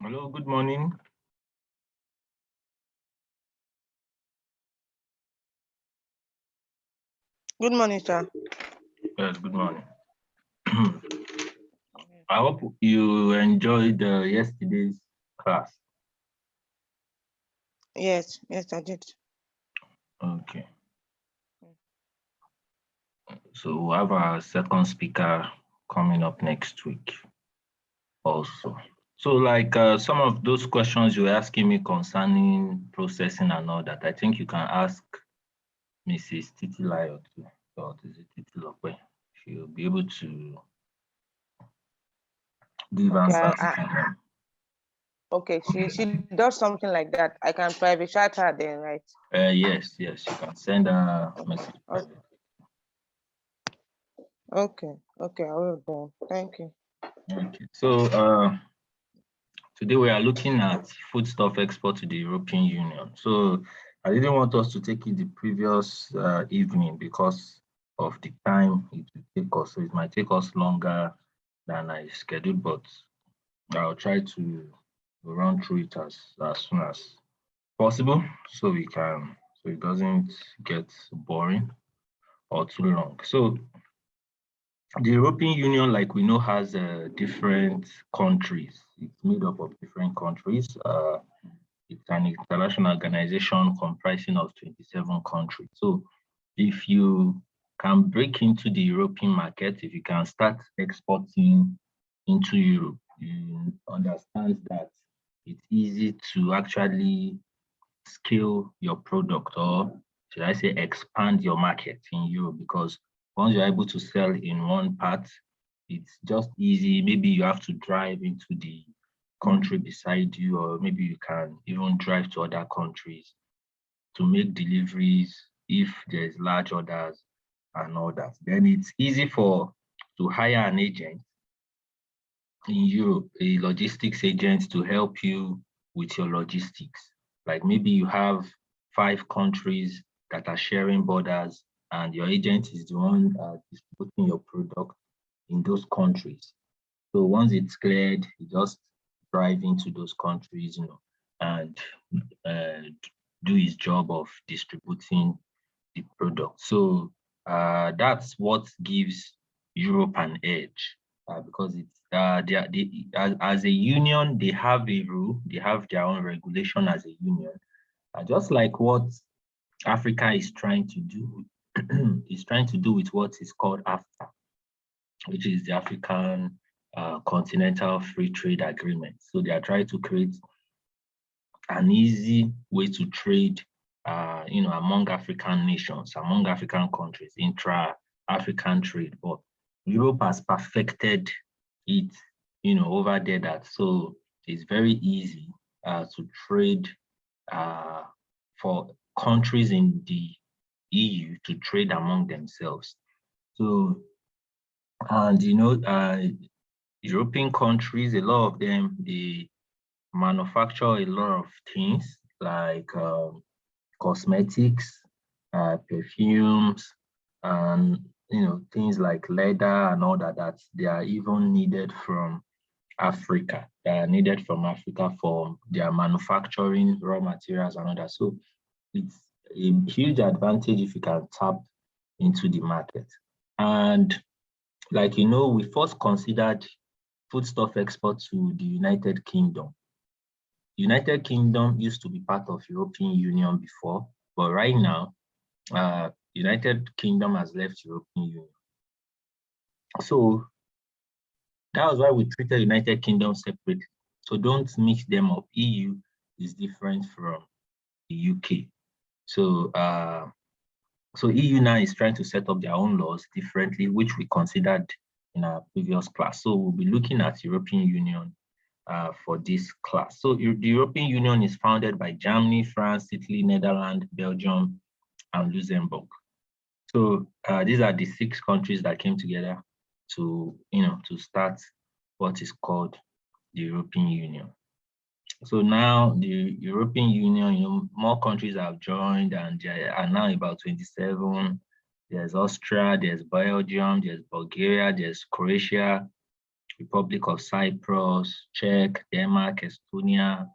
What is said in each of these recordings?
Hello, good morning. Good morning, sir. Yes, good morning. I hope you enjoyed yesterday's class. Yes, I did. Okay. So we'll have our second speaker coming up next week also. So like some of those questions you were asking me concerning processing and all that, I think you can ask Mrs. Titilayo too. Or is it Titilope? She'll be able to give Okay, answers to them. okay. She does something like that. I can private chat her then, right? Yes, you can send a message. Okay, I will do. Thank you. Okay. So today we are looking at foodstuff export to the European Union. So I didn't want us to take it the previous evening because of the time it will take us. So it might take us longer than I scheduled, but I'll try to run through it as soon as possible so it doesn't get boring or too long. So the European Union, like we know, has different countries. It's made up of different countries. It's an international organization comprising of 27 countries. So if you can break into the European market, if you can start exporting into Europe, you understand that it's easy to actually scale your product, or should I say expand your market in Europe, because once you're able to sell in one part, it's just easy. Maybe you have to drive into the country beside you, or maybe you can even drive to other countries to make deliveries if there's large orders and all that. Then it's easy to hire an agent in Europe, a logistics agent, to help you with your logistics. Like maybe you have 5 countries that are sharing borders, and your agent is the one distributing your product in those countries. So once it's cleared, you just drive into those countries, and uh, do his job of distributing the product. So that's what gives Europe an edge, because it's as a union, they have a rule, they have their own regulation as a union, just like what Africa is trying to do. Is trying to do with what is called AFTA, which is the African Continental Free Trade Agreement. So they are trying to create an easy way to trade, among African nations, among African countries, intra-African trade. But Europe has perfected it, over there. That so it's very easy to trade for countries in the EU to trade among themselves. So, and European countries, a lot of them, they manufacture a lot of things like cosmetics, perfumes, and things like leather and all that. That they are even needed from Africa. They are needed from Africa for their manufacturing raw materials and all that. So it's a huge advantage if you can tap into the market. And like we first considered foodstuff export to the United Kingdom. United Kingdom used to be part of European Union before, but right now, United Kingdom has left European Union. So that was why we treated United Kingdom separately. So don't mix them up. EU is different from the UK. So EU now is trying to set up their own laws differently, which we considered in our previous class. So we'll be looking at European Union for this class. So the European Union is founded by Germany, France, Italy, Netherlands, Belgium, and Luxembourg. So these are the 6 countries that came together to start what is called the European Union. So now the European Union, more countries have joined, and there are now about 27. There's Austria, there's Belgium, there's Bulgaria, there's Croatia, Republic of Cyprus, Czech, Denmark, Estonia,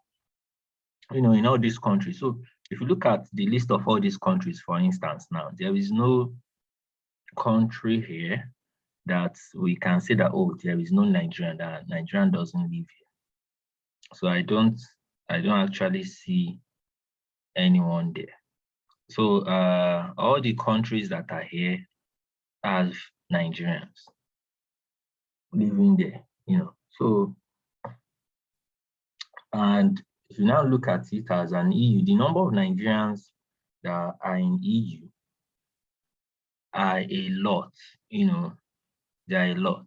in all these countries. So if you look at the list of all these countries, for instance, now, there is no country here that we can say that, oh, there is no Nigerian, that Nigerian doesn't live here. So I don't actually see anyone there. So all the countries that are here have Nigerians living there, So, and if you now look at it as an EU, the number of Nigerians that are in EU are a lot, there are a lot.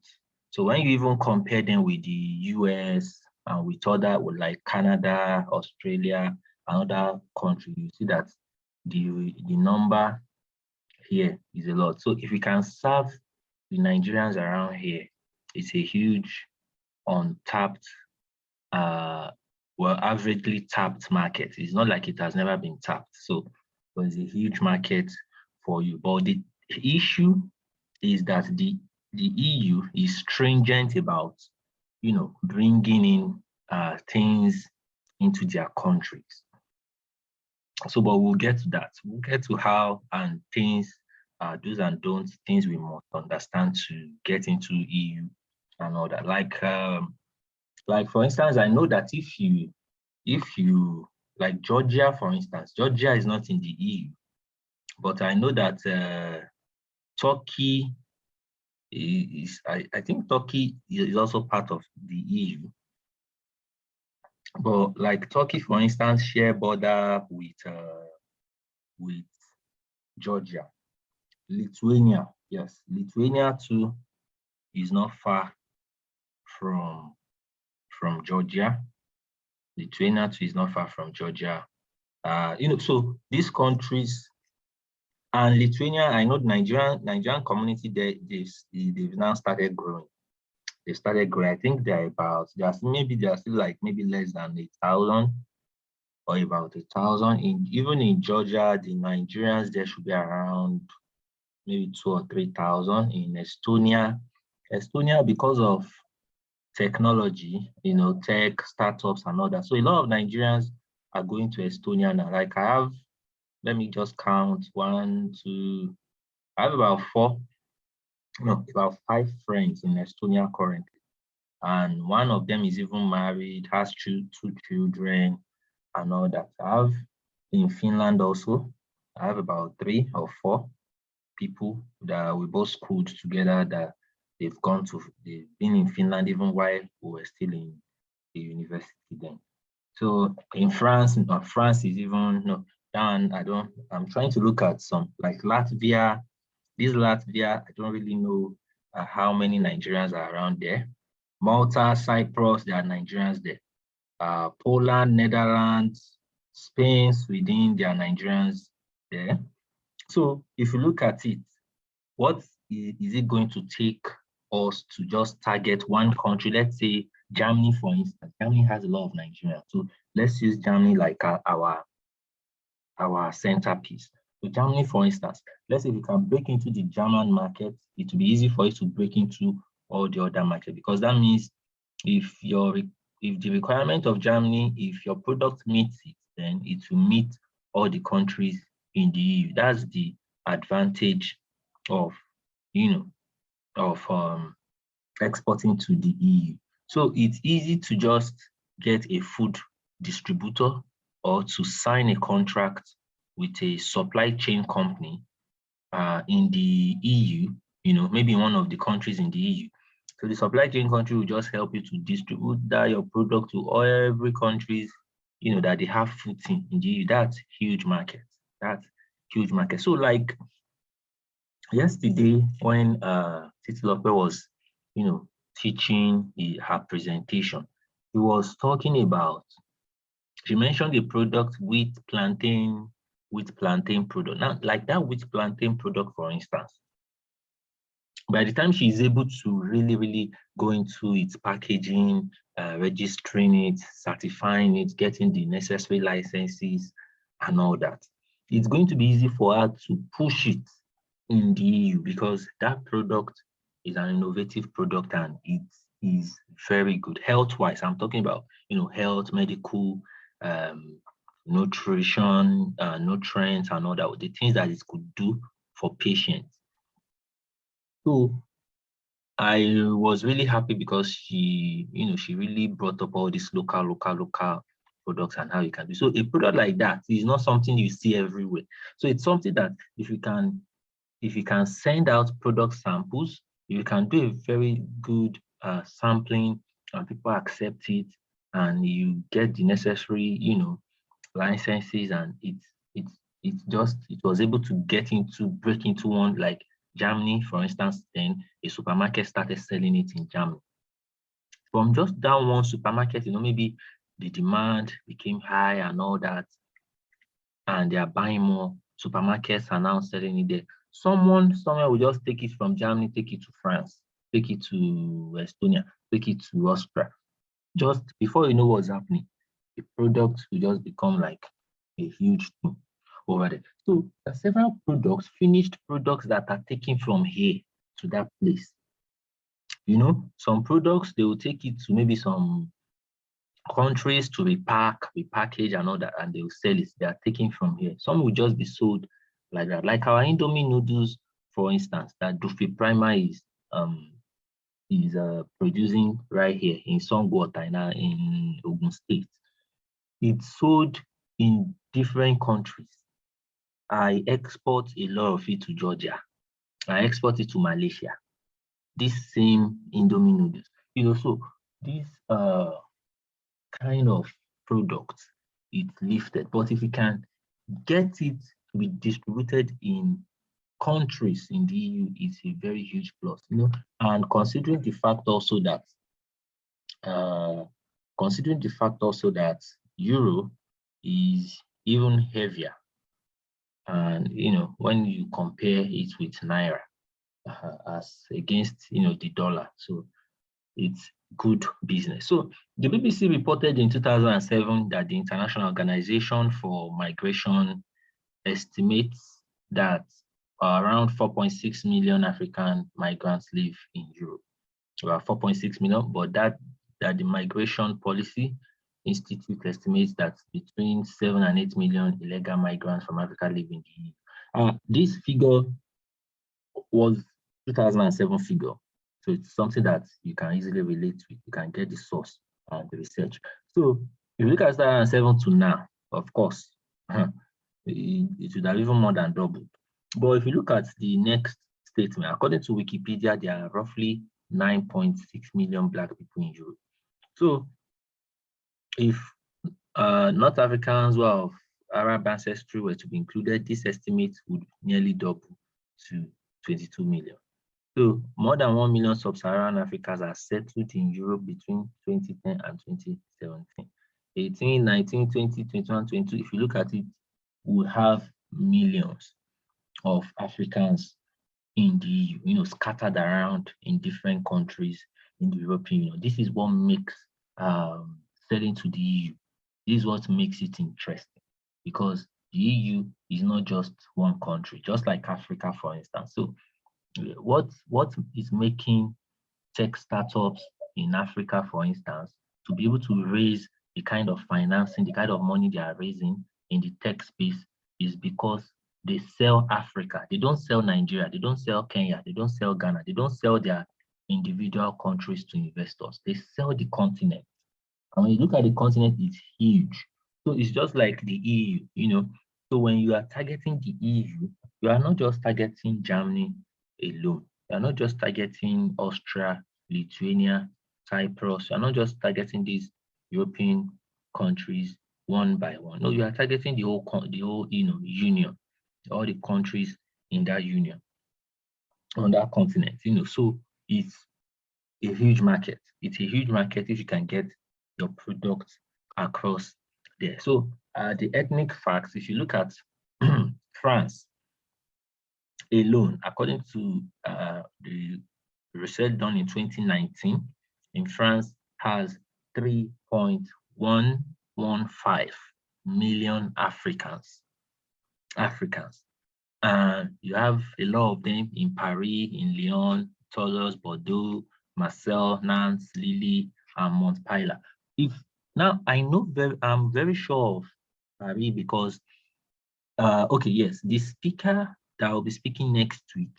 So when you even compare them with the US and with other, like Canada, Australia, and other countries, you see that the number here is a lot. So if we can serve the Nigerians around here, it's a huge untapped, averagely tapped market. It's not like it has never been tapped. So there's a huge market for you. But the issue is that the EU is stringent about, bringing in things into their countries. So, but we'll get to that. We'll get to how and things, do's and don'ts, things we must understand to get into EU and all that. Like for instance, I know that if you like Georgia, for instance, Georgia is not in the EU, but I know that Turkey is, I think Turkey is also part of the EU. But like Turkey, for instance, share border with Georgia. Lithuania, yes, Lithuania too is not far from Georgia. Lithuania too is not far from Georgia. So these countries and Lithuania, I know the Nigerian community, they've now started growing. They started growing. I think they are still like maybe less than 8,000 or about 1,000. Even in Georgia, the Nigerians there should be around maybe 2,000 or 3,000. In Estonia, because of technology, tech startups and all that. So a lot of Nigerians are going to Estonia now. Like let me just count 1, 2. I have about 5 friends in Estonia currently. And one of them is even married, has 2 children and all that. I have in Finland also, I have about 3 or 4 people that we both schooled together that they've been in Finland even while we were still in the university then. So in France, France is even, I'm trying to look at some, like Latvia. This Latvia, I don't really know how many Nigerians are around there. Malta, Cyprus, there are Nigerians there. Poland, Netherlands, Spain, Sweden, there are Nigerians there. So if you look at it, what is it going to take us to just target one country? Let's say Germany, for instance. Germany has a lot of Nigerians. So let's use Germany like our centerpiece. So Germany, for instance, let's say if you can break into the German market, it will be easy for you to break into all the other markets, because that means if the requirement of Germany, if your product meets it, then it will meet all the countries in the EU. That's the advantage of exporting to the EU. So it's easy to just get a food distributor or to sign a contract with a supply chain company in the EU, maybe in one of the countries in the EU. So the supply chain country will just help you to distribute your product to every countries, that they have food in the EU. That's huge market. So like yesterday when Titilope was, teaching her presentation, he was talking about, she mentioned the product wheat plantain product. Now, like that wheat plantain product, for instance, by the time she's able to really go into its packaging, registering it, certifying it, getting the necessary licenses and all that, it's going to be easy for her to push it in the EU, because that product is an innovative product and is very good health-wise. I'm talking about, health, medical, nutrition, nutrients, and all that, the things that it could do for patients. So I was really happy because she really brought up all these local products and how you can do. So a product like that is not something you see everywhere. So it's something that if you can send out product samples, you can do a very good sampling and people accept it and you get the necessary, licenses, and it was able to break into one, like Germany, for instance. Then a supermarket started selling it in Germany. From just that one supermarket, maybe the demand became high and all that, and they are buying more. Supermarkets are now selling it there. Someone somewhere will just take it from Germany, take it to France, take it to Estonia, take it to Austria. Just before you know what's happening, the product will just become like a huge thing over there. So there are several products, finished products, that are taken from here to that place. Some products, they will take it to maybe some countries to repackage and all that, and they will sell it. They are taken from here. Some will just be sold like that. Like our Indomie noodles, for instance, that Dufe Primer is producing right here in Songwater in Ogun State. It's sold in different countries. I export a lot of it to Georgia. I export it to Malaysia. This same Indomie noodles. So this kind of products, it's lifted. But if you can get it to be distributed in countries in the EU, it's a very huge plus. And considering the fact also that euro is even heavier, and when you compare it with naira as against the dollar, so it's good business. So the BBC reported in 2007 that the International Organization for Migration estimates that around 4.6 million African migrants live in Europe. About 4.6 million, but that the Migration Policy Institute estimates that between 7 and 8 million illegal migrants from Africa live in the EU. This figure was 2007 figure. So it's something that you can easily relate with. You can get the source and the research. So if you look at 2007 to now, of course, it would have even more than doubled. But if you look at the next statement, according to Wikipedia, there are roughly 9.6 million Black people in Europe. So if North Africans who are of Arab ancestry were to be included, this estimate would nearly double to 22 million. So more than 1 million sub-Saharan Africans are settled in Europe between 2010 and 2017. 18, 19, 20, 21, 22, if you look at it, we have millions of Africans in the EU, scattered around in different countries in the European Union. This is what makes selling to the EU. This is what makes it interesting, because the EU is not just one country, just like Africa, for instance. So what is making tech startups in Africa, for instance, to be able to raise the kind of financing, the kind of money they are raising in the tech space, is because they sell Africa. They don't sell Nigeria. They don't sell Kenya. They don't sell Ghana. They don't sell their individual countries to investors. They sell the continent. And when you look at the continent, it's huge. So it's just like the EU, So when you are targeting the EU, you are not just targeting Germany alone. You are not just targeting Austria, Lithuania, Cyprus. You are not just targeting these European countries one by one. No, you are targeting the whole union, all the countries in that union, on that continent. So it's a huge market. It's a huge market if you can get your product across there. So the ethnic facts, if you look at France alone, according to the research done in 2019, in France has 3.115 million Africans. And you have a lot of them in Paris, in Lyon, Toulouse, Bordeaux, Marcel, Nance, Lily, and Montpellier. Now I'm very sure of Paris because okay, yes, the speaker that will be speaking next week,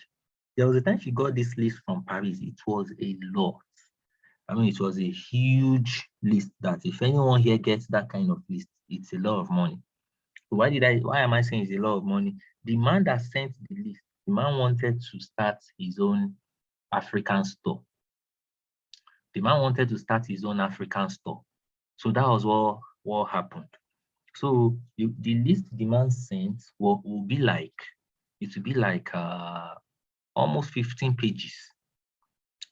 there was a time she got this list from Paris. It was a lot. I mean, it was a huge list that if anyone here gets that kind of list, it's a lot of money. So why am I saying it's a lot of money? The man that sent the list, the man wanted to start his own African store. The man wanted to start his own African store. So that was what happened. So the list the man sent will be like, it will be like almost 15 pages.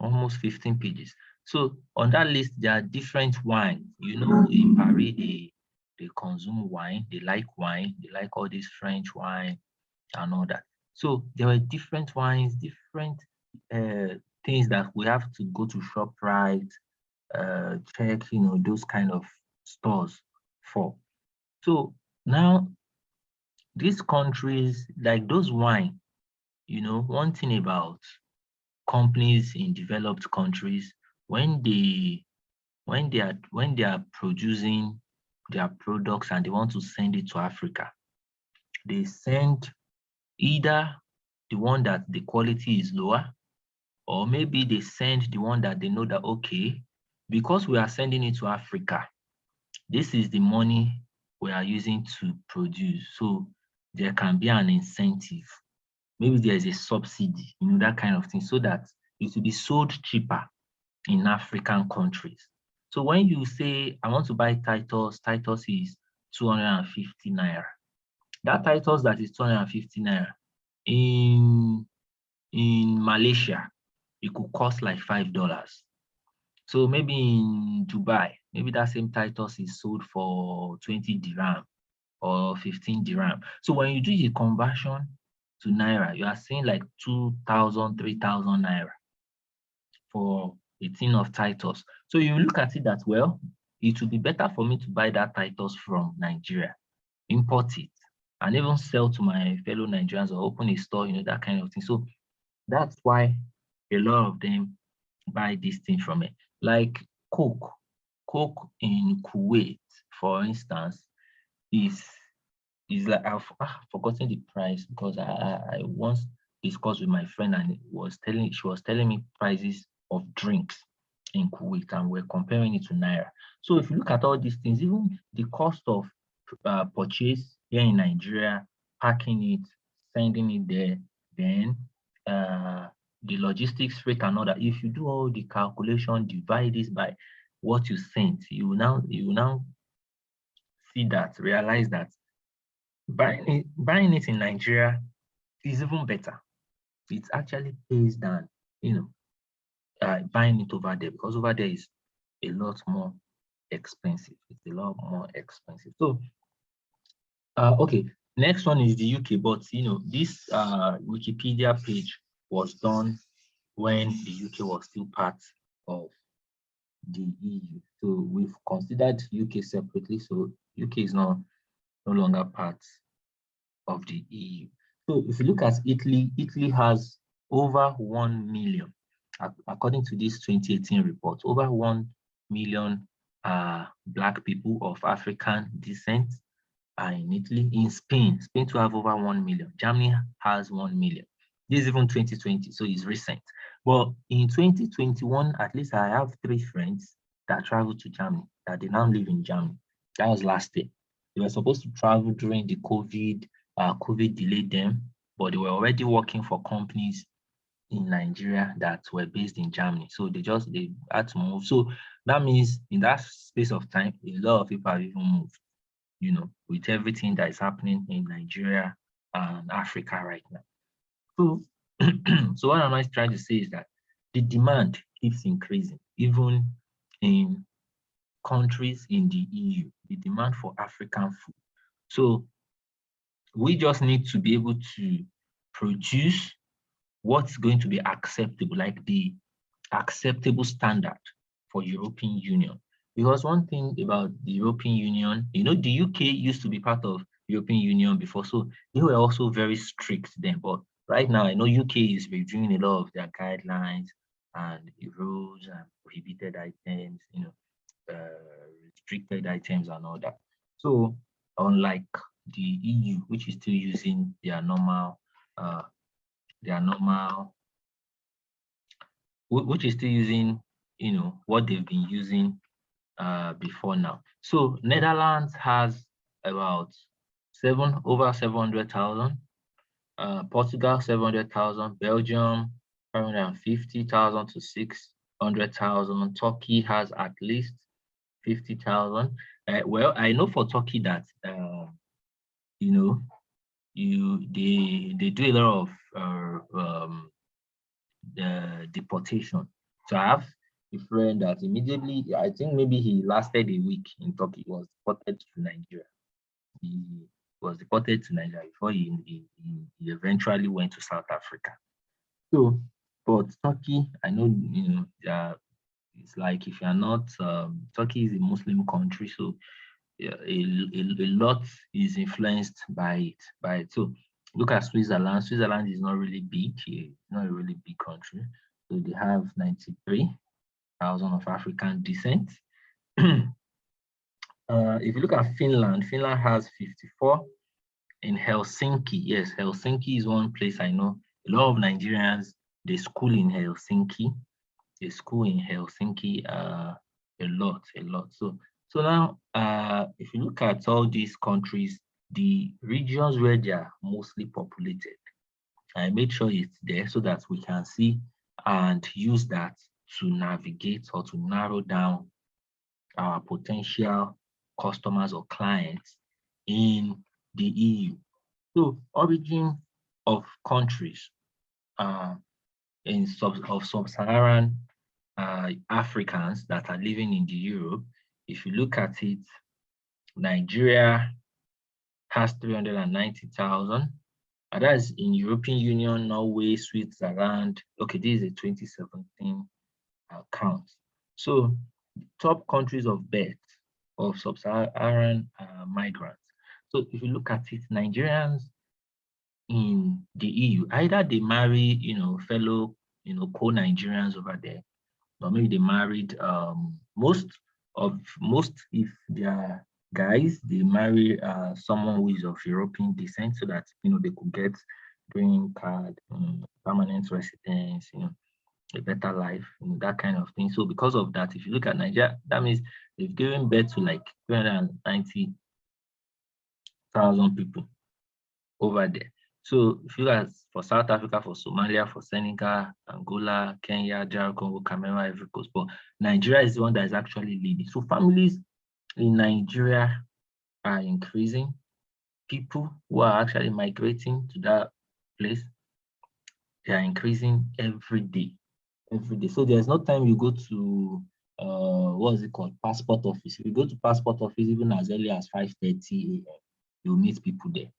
Almost 15 pages. So on that list, there are different wines. You know, in Paris, they consume wine, they like all this French wine and all that. So there were different wines, different things that we have to go to ShopRite, check, you know, those kind of stores for. So now these countries, like those wine, you know, one thing about companies in developed countries, when they are producing their products and they want to send it to Africa, they send either the one that the quality is lower, or maybe they send the one that they know that, okay, because we are sending it to Africa, this is the money we are using to produce. So there can be an incentive. Maybe there is a subsidy, you know, that kind of thing, so that it will be sold cheaper in African countries. So when you say, I want to buy Titus is 250 naira. That Titus that is 250 naira, in Malaysia, it could cost like $5. So maybe in Dubai, maybe that same Titus is sold for 20 dirham or 15 dirham. So when you do the conversion to naira, you are seeing like 2,000, 3,000 naira for a tin of Titus. So you look at it that, well, it would be better for me to buy that Titus from Nigeria, import it, and even sell to my fellow Nigerians or open a store, you know, that kind of thing. So that's why a lot of them buy this thing from it. Like Coke. Coke in Kuwait, for instance, is like, I've forgotten the price because I once discussed with my friend and she was telling me prices of drinks in Kuwait and we're comparing it to Naira. So if you look at all these things, even the cost of purchase here in Nigeria, packing it, sending it there, then the logistics rate and all that, if you do all the calculation, divide this by what you sent, you will now realize that buying it in Nigeria is even better. It actually pays than, you know, buying it over there, because over there is a lot more expensive. It's a lot more expensive. So, okay, next one is the UK, but you know, this Wikipedia page was done when the UK was still part of the EU. So we've considered UK separately. So UK is no longer part of the EU. So if you look at Italy, Italy has over 1 million, according to this 2018 report, over 1 million Black people of African descent are in Italy. In Spain to have over 1 million. Germany has 1 million. This is even 2020, so it's recent. But in 2021, at least I have 3 friends that traveled to Germany, that they now live in Germany. That was last year. They were supposed to travel during the COVID. COVID delayed them, but they were already working for companies in Nigeria that were based in Germany. So they had to move. So that means in that space of time, a lot of people have even moved, you know, with everything that is happening in Nigeria and Africa right now. So, so what am I trying to say is that the demand keeps increasing, even in countries in the EU, the demand for African food. So we just need to be able to produce what's going to be acceptable, like the acceptable standard for European Union. Because one thing about the European Union, you know, the UK used to be part of European Union before, so they were also very strict then. But right now, I know UK is reviewing a lot of their guidelines and rules and prohibited items, restricted items and all that. So unlike the EU, which is still using their normal, which is still using, what they've been using before now. So Netherlands has about over 700,000. Portugal 700,000, Belgium 550,000 to 600,000. Turkey has at least 50,000. Well, I know for Turkey that they do a lot of deportation. So I have a friend that immediately, I think maybe he lasted a week in Turkey, was deported to Nigeria. He was deported to Nigeria before he eventually went to South Africa. So, but Turkey, I know, it's like if you're not, Turkey is a Muslim country, so a lot is influenced by it. So look at Switzerland. Switzerland is not really big. It's not a really big country. So they have 93,000 of African descent. If you look at Finland, Finland has 54. In Helsinki, yes, Helsinki is one place I know. A lot of Nigerians, they school in Helsinki. They school in Helsinki a lot. So now, if you look at all these countries, the regions where they are mostly populated, I made sure it's there so that we can see and use that to navigate or to narrow down our potential customers or clients in the EU. So origin of countries of sub-Saharan Africans that are living in the Europe, if you look at it, Nigeria has 390,000. And that is in European Union, Norway, Switzerland. Okay, this is a 2017 count. So top countries of birth of sub-Saharan migrants. So if you look at it, Nigerians in the EU, either they marry, fellow, co-Nigerians over there, or maybe they married most if they are guys, they marry someone who is of European descent so that they could get green card, permanent residence, a better life, that kind of thing. So because of that, if you look at Nigeria, that means they've given birth to like 390,000 people over there. So if you look at for South Africa, for Somalia, for Senegal, Angola, Kenya, DR Congo, Cameroon, Ivory Coast, but Nigeria is the one that is actually leading. So families in Nigeria are increasing. People who are actually migrating to that place, they are increasing every day. So there's no time you go to what is it called, passport office. If you go to passport office even as early as 5:30 a.m., you'll meet people there.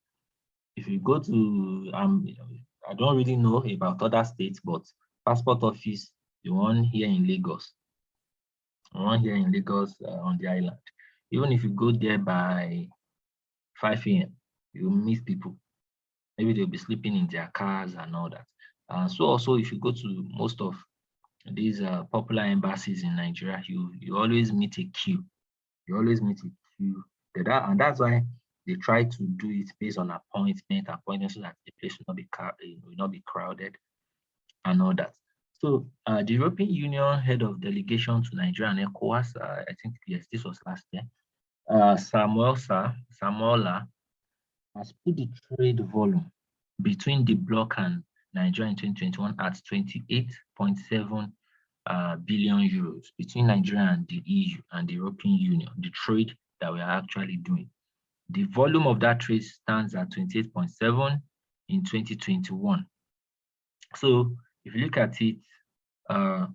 If you go to I don't really know about other states, but passport office, the one here in Lagos, on the island. Even if you go there by 5 a.m., you'll meet people. Maybe they'll be sleeping in their cars and all that. So also, if you go to most of these popular embassies in Nigeria, you always meet a queue. And that's why they try to do it based on appointment so that the place will not be crowded and all that. So the European Union head of delegation to Nigeria and ECOWAS, I think yes, this was last year, Samuela has put the trade volume between the bloc and Nigeria in 2021 at 28.7 billion euros between Nigeria and the EU and the European Union, the trade that we are actually doing. The volume of that trade stands at 28.7 in 2021. So if you look at it,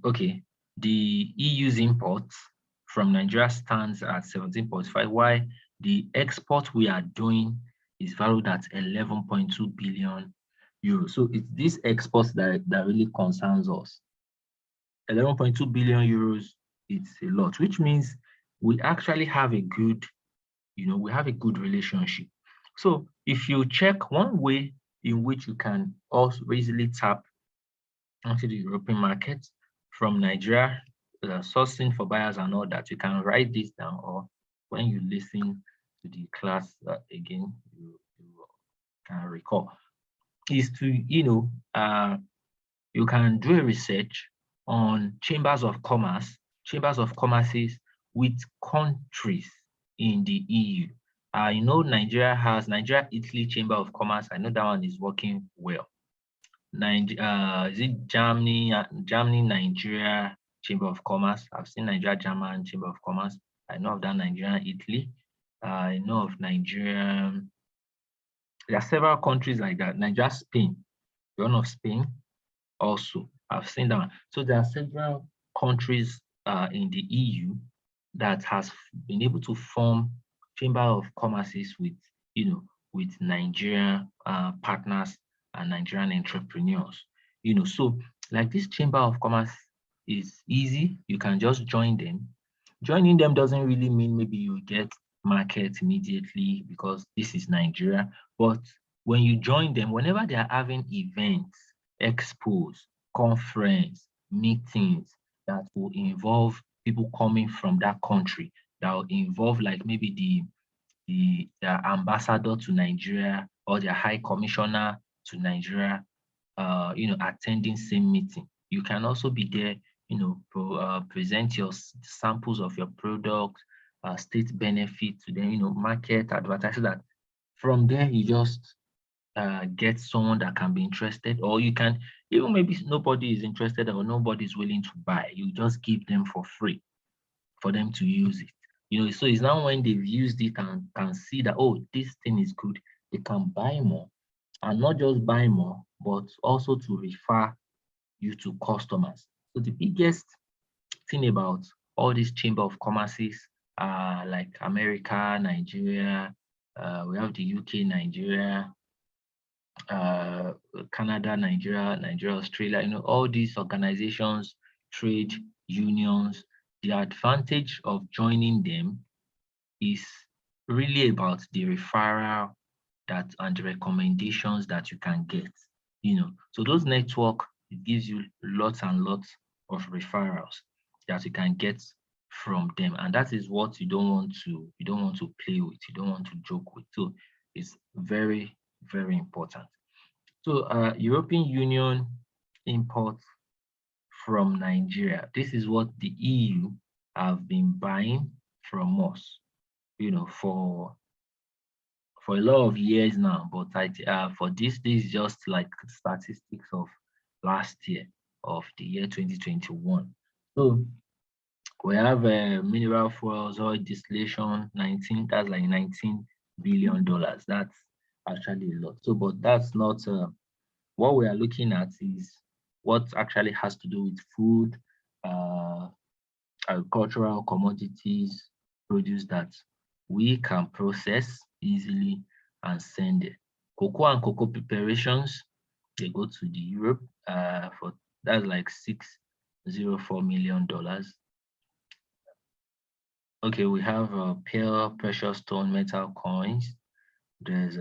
okay, the EU's imports from Nigeria stands at 17.5, while the export we are doing is valued at 11.2 billion euros. So it's these exports that really concerns us. 11.2 billion euros, it's a lot, which means we actually have a good, relationship. So if you check one way in which you can also easily tap onto the European market, from Nigeria, sourcing for buyers and all that. You can write this down, or when you listen to the class again, you can recall. Is to, you can do a research on chambers of commerces with countries in the EU. Nigeria Italy Chamber of Commerce. I know that one is working well. Is it Germany, Nigeria Chamber of Commerce? I've seen Nigeria, German Chamber of Commerce. I know of that Nigeria, Italy. I know of Nigeria. There are several countries like that. Nigeria, Spain. One of Spain also. I've seen that one. So there are several countries in the EU that has been able to form Chamber of Commerces with, with Nigerian partners and Nigerian entrepreneurs. So like this Chamber of Commerce is easy. You can just join them. Joining them doesn't really mean maybe you get market immediately because this is Nigeria. But when you join them, whenever they are having events, expos, conference, meetings that will involve people coming from that country, that will involve like maybe the ambassador to Nigeria or their high commissioner to Nigeria, attending same meeting. You can also be there, present your samples of your product, state benefit to them, market, advertise, so that from there you just get someone that can be interested, or you can, even maybe nobody is interested or nobody is willing to buy, you just give them for free for them to use it. So it's now when they've used it and can see that, oh, this thing is good, they can buy more, and not just buy more, but also to refer you to customers. So the biggest thing about all these Chamber of Commerces, like America, Nigeria, we have the UK, Nigeria, Canada, Nigeria, Australia, all these organizations, trade unions, the advantage of joining them is really about the referral and the recommendations that you can get. So those network, it gives you lots and lots of referrals that you can get from them, and that is what you don't want to play with, you don't want to joke with. So it's very, very important. So European Union imports from Nigeria. This is what the EU have been buying from us, for a lot of years now. But for this is just like statistics of last year, of the year 2021. So we have mineral fuels, oil distillation, that's like $19 billion. That's actually a lot. So, but that's not what we are looking at is what actually has to do with food, agricultural commodities, produce that we can process easily and send it. Cocoa and cocoa preparations, they go to the Europe for that's like $604 million. Okay, we have pale precious stone metal coins. There's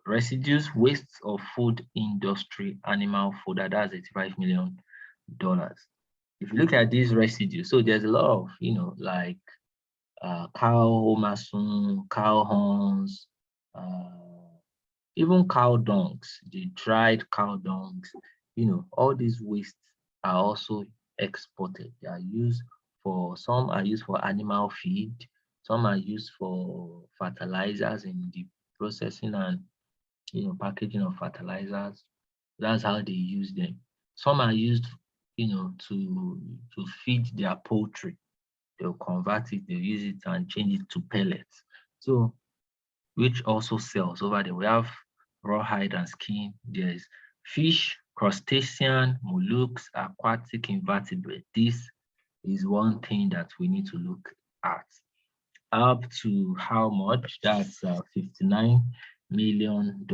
residues, wastes of food industry, animal food, that's $85 million. If you look at these residues, so there's a lot of, like cow masun, cow horns, even cow dungs, the dried cow dungs, all these wastes are also exported. They are used some are used for animal feed, some are used for fertilizers in the processing and packaging of fertilizers. That's how they use them. Some are used to feed their poultry. They'll convert it, they'll use it and change it to pellets. So which also sells over there. We have rawhide and skin. There's fish, crustacean, mollusks, aquatic invertebrate. This is one thing that we need to look at. Up to how much? That's $59 million.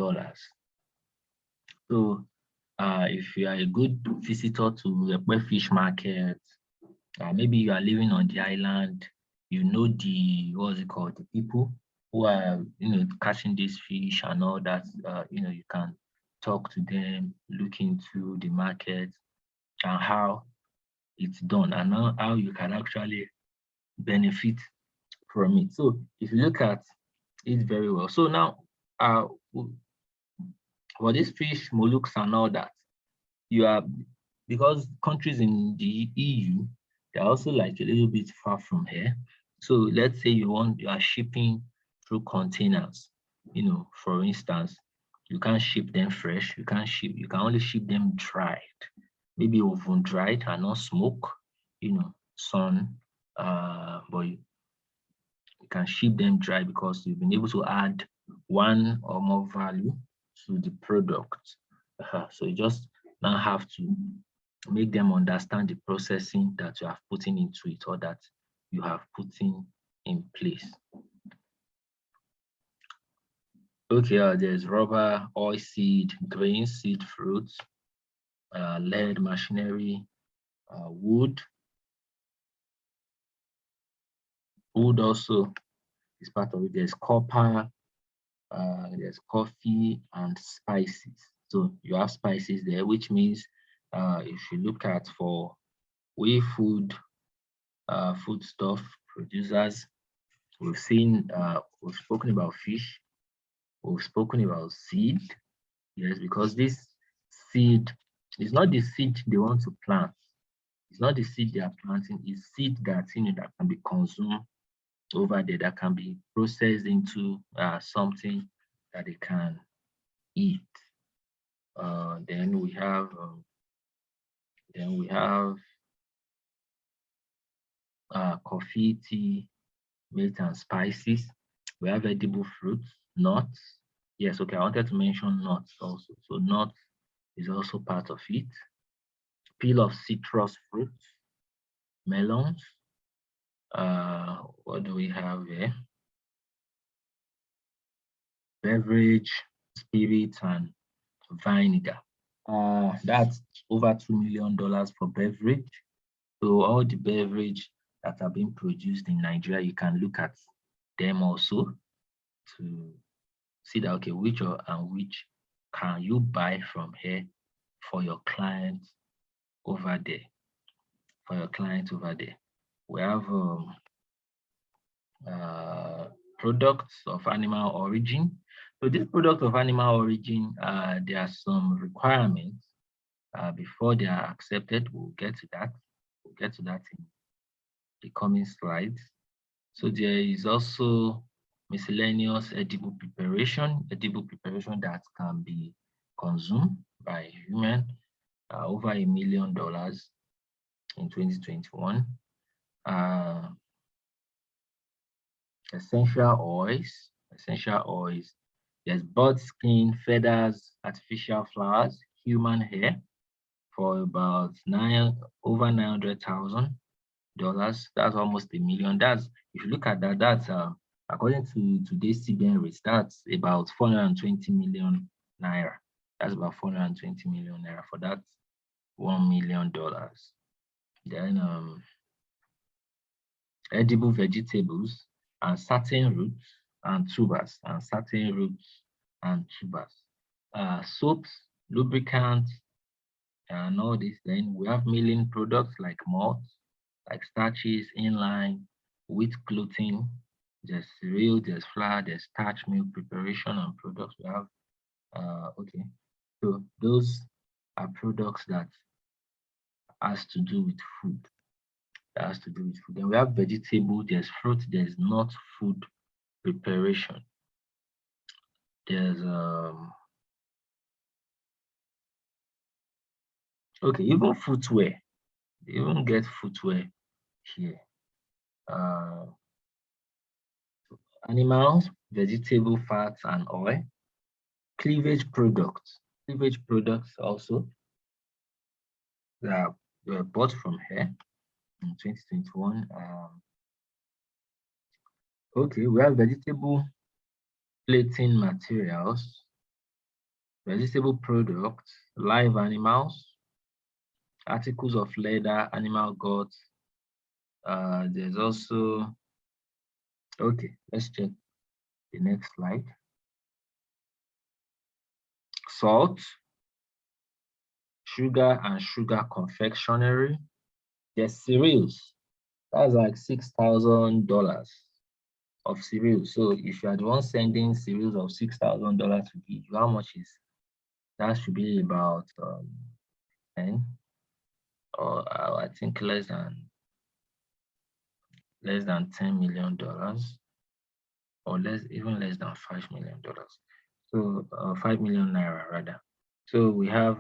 So if you are a good visitor to a fish market, maybe you are living on the island, the people who are catching this fish and all that, you can talk to them, look into the market and how it's done and now how you can actually benefit from it. So if you look at it very well, so now for this fish, mollusks and all that, you are, because countries in the EU, they're also like a little bit far from here. So let's say you are shipping through containers, for instance, you can't ship them fresh, you can only ship them dried, maybe oven dried and not smoke, sun, but you can ship them dry because you've been able to add one or more value to the product. So you just now have to make them understand the processing that you have put into it or that you have put in place. Okay, there's rubber, oil seed, grain, seed, fruits, lead, machinery, wood. Wood also is part of it. There's copper, there's coffee and spices. So you have spices there, which means if you look at for foodstuff producers, we've spoken about fish, we've spoken about seed. Yes, because this seed is not the seed they want to plant. It's not the seed they are planting, it's seed that that can be consumed over there, that can be processed into something that they can eat. Then we have coffee, tea, meat and spices. We have edible fruits, nuts. Yes, okay, I wanted to mention nuts also. So nuts is also part of it. Peel of citrus fruits, melons. What do we have here? Beverage, spirits, and vinegar. That's over $2 million for beverage. So all the beverage that are being produced in Nigeria, you can look at them also to see that, okay, which can you buy from here for your clients over there. We have products of animal origin. So this product of animal origin, there are some requirements before they are accepted. We'll get to that in the coming slides. So there is also miscellaneous edible preparation that can be consumed by human, over $1 million in 2021. Essential oils. There's bird skin, feathers, artificial flowers, human hair for about over $900,000. That's almost $1 million. That's, if you look at that, that's according to today's CBN rates, that's about 420 million naira. That's about 420 million naira for that $1 million. Then edible vegetables and certain roots and tubers, soaps, lubricants, and all this. Then we have milling products like malt, like starches, inline, wheat gluten, there's cereal, there's flour, there's starch milk preparation and products. We have okay, so those are products that has to do with food. Then we have vegetable, there's fruit, there's not food preparation. There's okay, even footwear. They even get footwear here. Animals, vegetable fats and oil. Cleavage products also that were bought from here in 2021. Okay, we have vegetable plating materials, vegetable products, live animals, articles of leather, animal guts. There's also, okay, let's check the next slide. Salt, sugar and sugar confectionery, There's cereals. That's like $6,000 of cereals. So if you are the one sending cereals of $6,000 to give, how much is that? Should be about 10, or I think less than $10 million, or even less than $5 million. So 5 million naira rather. So we have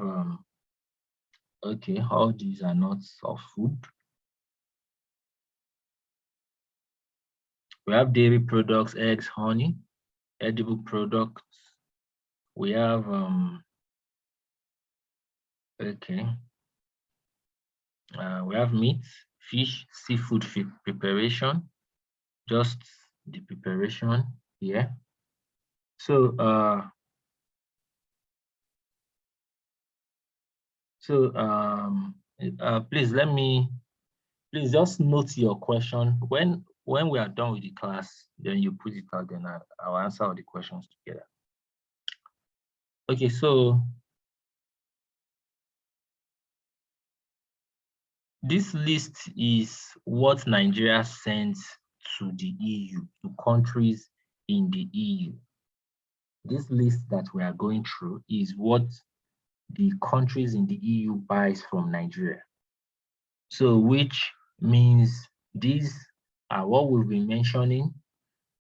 okay, all these are not of food. We have dairy products, eggs, honey, edible products. We have okay. We have meat, fish, seafood preparation, just the preparation here. So please just note your question. When we are done with the class, then you put it out, then I'll answer all the questions together. Okay, so this list is what Nigeria sends to the EU, to countries in the EU. This list that we are going through is what the countries in the EU buys from Nigeria. So which means these are what we've been mentioning,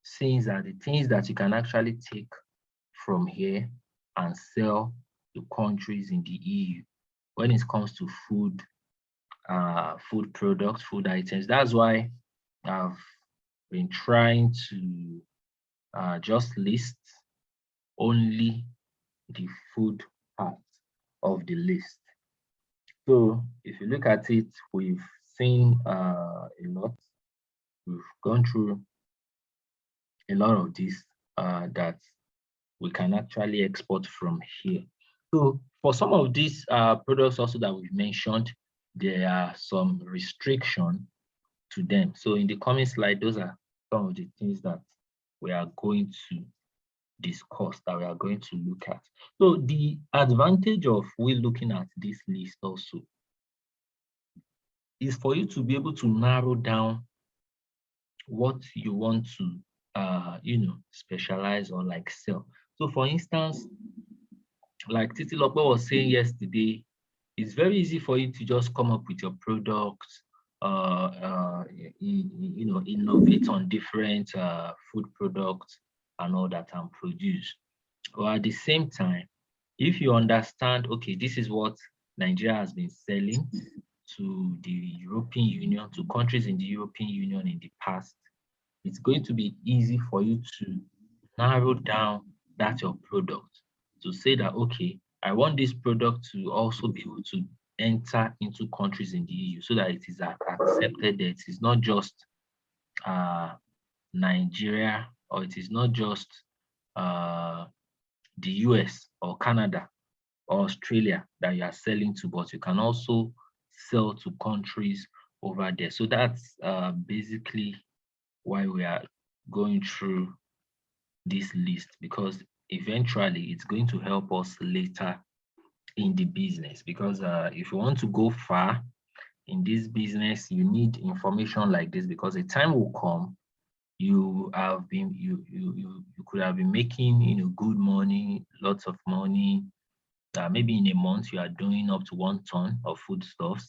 since are the things that you can actually take from here and sell to countries in the EU when it comes to food, food products, food items. That's why I've been trying to just list only the food part of the list. So if you look at it, we've seen a lot. We've gone through a lot of this that we can actually export from here. So for some of these products also that we've mentioned, there are some restriction to them. So in the coming slide, those are some of the things that we are going to discuss, that we are going to look at. So the advantage of we looking at this list also is for you to be able to narrow down what you want to specialize or like sell. So for instance, like Titi Lope was saying yesterday, it's very easy for you to just come up with your products, innovate on different food products and all that and produce. Or at the same time, if you understand, okay, this is what Nigeria has been selling to the European Union, to countries in the European Union in the past, it's going to be easy for you to narrow down that your product, to say that, okay, I want this product to also be able to enter into countries in the EU so that it is accepted, that it is not just Nigeria, or it is not just the US or Canada or Australia that you are selling to, but you can also sell to countries over there. So that's basically why we are going through this list, because eventually it's going to help us later in the business. Because if you want to go far in this business, you need information like this, because a time will come you could have been making good money, lots of money. Maybe in a month you are doing up to 1 ton of foodstuffs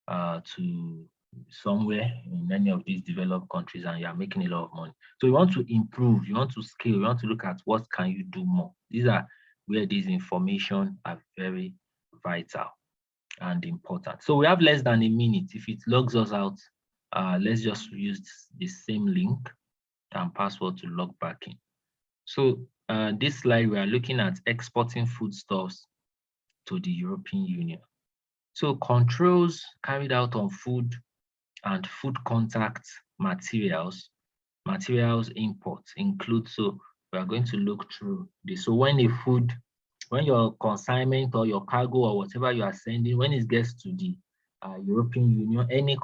to somewhere in any of these developed countries, and you are making a lot of money. So you want to improve, you want to scale, you want to look at what can you do more. These are where these information are very vital and important. So we have less than a minute. If it logs us out, let's just use the same link and password to log back in. So this slide, we are looking at exporting foodstuffs to the European Union. So controls carried out on food and food contact materials imports include, so we are going to look through this. So when your consignment or your cargo or whatever you are sending, when it gets to the European Union, any